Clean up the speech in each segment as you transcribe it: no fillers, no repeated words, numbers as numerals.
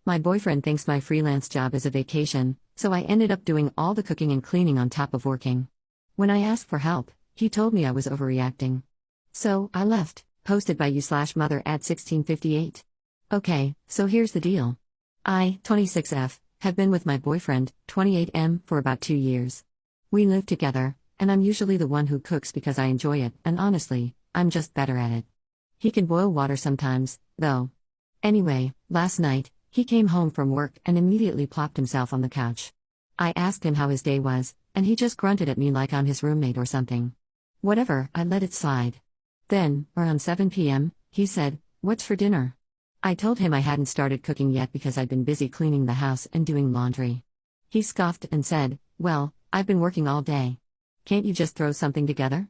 My boyfriend thinks my freelance job is a vacation, so I ended up doing all the cooking and cleaning on top of working. When I asked for help, he told me I was overreacting. So, I left, posted by you/mother at 1658. Okay, so here's the deal. I, 26F, have been with my boyfriend, 28M, for about 2 years. We live together, and I'm usually the one who cooks because I enjoy it, and honestly, I'm just better at it. He can boil water sometimes, though. Anyway, last night, he came home from work and immediately plopped himself on the couch. I asked him how his day was, and he just grunted at me like I'm his roommate or something. Whatever, I let it slide. Then, around 7 p.m., he said, "What's for dinner?" I told him I hadn't started cooking yet because I'd been busy cleaning the house and doing laundry. He scoffed and said, "Well, I've been working all day. Can't you just throw something together?"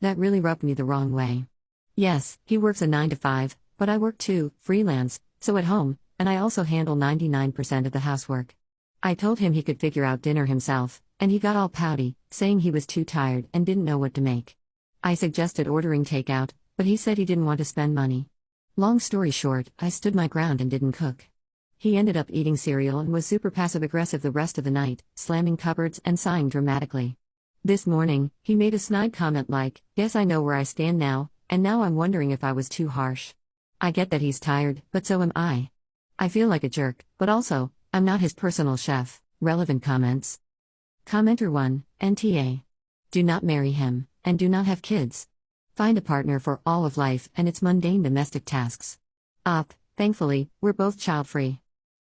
That really rubbed me the wrong way. Yes, he works a 9 to 5, but I work too, freelance, so at home, and I also handle 99% of the housework. I told him he could figure out dinner himself, and he got all pouty, saying he was too tired and didn't know what to make. I suggested ordering takeout, but he said he didn't want to spend money. Long story short, I stood my ground and didn't cook. He ended up eating cereal and was super passive-aggressive the rest of the night, slamming cupboards and sighing dramatically. This morning, he made a snide comment like, "Guess I know where I stand now, and now I'm wondering if I was too harsh." I get that he's tired, but so am I. I feel like a jerk, but also, I'm not his personal chef. Relevant comments. Commenter 1, NTA. Do not marry him, and do not have kids. Find a partner for all of life and its mundane domestic tasks. Thankfully, we're both child-free.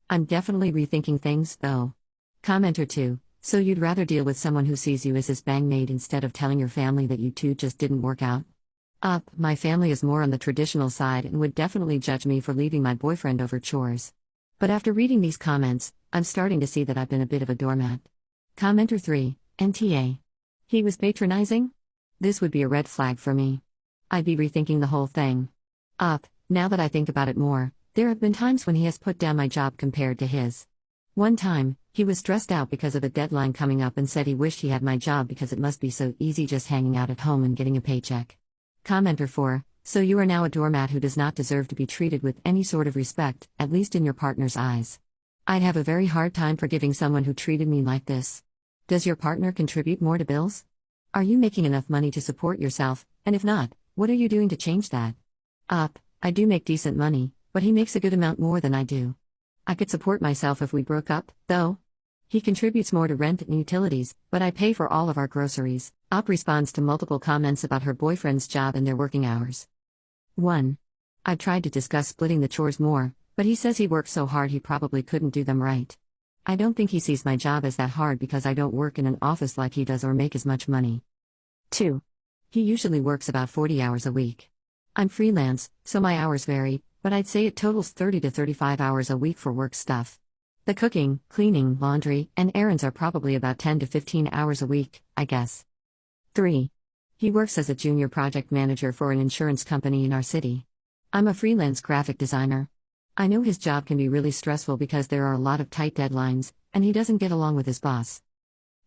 I'm definitely rethinking things, though. Commenter 2. So you'd rather deal with someone who sees you as his bangmate instead of telling your family that you two just didn't work out? My family is more on the traditional side and would definitely judge me for leaving my boyfriend over chores. But after reading these comments, I'm starting to see that I've been a bit of a doormat. Commenter 3, NTA. He was patronizing? This would be a red flag for me. I'd be rethinking the whole thing. Now that I think about it more, there have been times when he has put down my job compared to his. One time, he was stressed out because of a deadline coming up and said he wished he had my job because it must be so easy just hanging out at home and getting a paycheck. Commenter 4. So you are now a doormat who does not deserve to be treated with any sort of respect, at least in your partner's eyes. I'd have a very hard time forgiving someone who treated me like this. Does your partner contribute more to bills? Are you making enough money to support yourself, and if not, what are you doing to change that? I do make decent money, but he makes a good amount more than I do. I could support myself if we broke up, though. He contributes more to rent and utilities, but I pay for all of our groceries. Responds to multiple comments about her boyfriend's job and their working hours. 1. I've tried to discuss splitting the chores more, but he says he works so hard he probably couldn't do them right. I don't think he sees my job as that hard because I don't work in an office like he does or make as much money. 2. He usually works about 40 hours a week. I'm freelance, so my hours vary, but I'd say it totals 30 to 35 hours a week for work stuff. The cooking, cleaning, laundry, and errands are probably about 10 to 15 hours a week, I guess. 3. He works as a junior project manager for an insurance company in our city. I'm a freelance graphic designer. I know his job can be really stressful because there are a lot of tight deadlines, and he doesn't get along with his boss.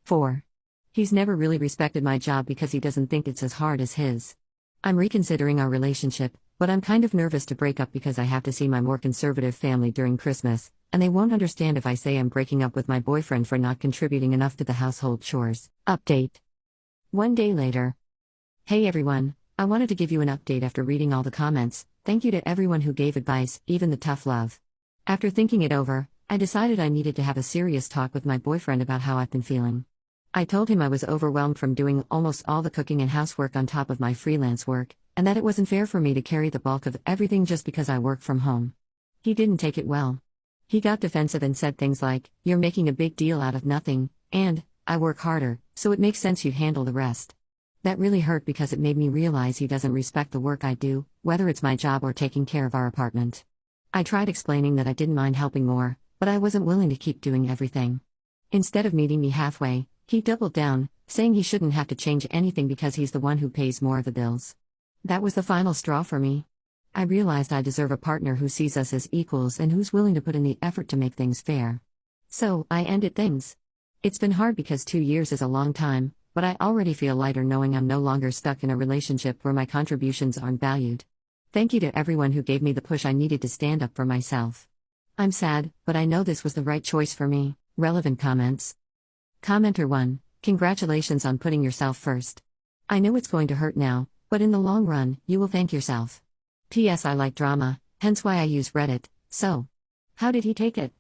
4. He's never really respected my job because he doesn't think it's as hard as his. I'm reconsidering our relationship, but I'm kind of nervous to break up because I have to see my more conservative family during Christmas, and they won't understand if I say I'm breaking up with my boyfriend for not contributing enough to the household chores. Update. 1 day later. Hey everyone, I wanted to give you an update after reading all the comments. Thank you to everyone who gave advice, even the tough love. After thinking it over, I decided I needed to have a serious talk with my boyfriend about how I've been feeling. I told him I was overwhelmed from doing almost all the cooking and housework on top of my freelance work, and that it wasn't fair for me to carry the bulk of everything just because I work from home. He didn't take it well. He got defensive and said things like, "You're making a big deal out of nothing," and, "I work harder, so it makes sense you'd handle the rest." That really hurt because it made me realize he doesn't respect the work I do, whether it's my job or taking care of our apartment. I tried explaining that I didn't mind helping more, but I wasn't willing to keep doing everything. Instead of meeting me halfway, he doubled down, saying he shouldn't have to change anything because he's the one who pays more of the bills. That was the final straw for me. I realized I deserve a partner who sees us as equals and who's willing to put in the effort to make things fair. So, I ended things. It's been hard because 2 years is a long time, but I already feel lighter knowing I'm no longer stuck in a relationship where my contributions aren't valued. Thank you to everyone who gave me the push I needed to stand up for myself. I'm sad, but I know this was the right choice for me. Relevant comments. Commenter 1. Congratulations on putting yourself first. I know it's going to hurt now, but in the long run, you will thank yourself. P.S. I like drama, hence why I use Reddit, so. How did he take it?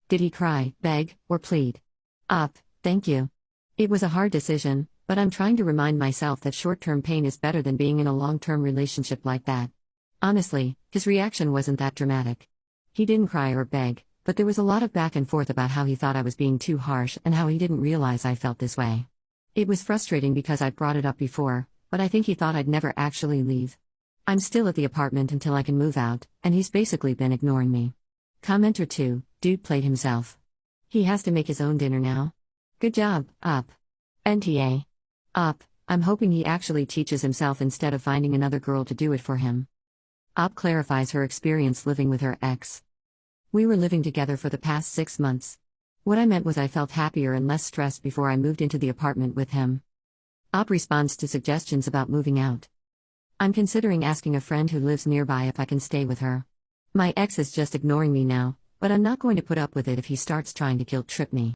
Did he cry, beg, or plead? Thank you. It was a hard decision, but I'm trying to remind myself that short-term pain is better than being in a long-term relationship like that. Honestly, his reaction wasn't that dramatic. He didn't cry or beg, but there was a lot of back and forth about how he thought I was being too harsh and how he didn't realize I felt this way. It was frustrating because I'd brought it up before, but I think he thought I'd never actually leave. I'm still at the apartment until I can move out, and he's basically been ignoring me. Commenter 2. Dude played himself. He has to make his own dinner now. Good job, up. NTA. Up, I'm hoping he actually teaches himself instead of finding another girl to do it for him. Up clarifies her experience living with her ex. We were living together for the past 6 months. What I meant was I felt happier and less stressed before I moved into the apartment with him. Op responds to suggestions about moving out. I'm considering asking a friend who lives nearby if I can stay with her. My ex is just ignoring me now, but I'm not going to put up with it if he starts trying to guilt trip me.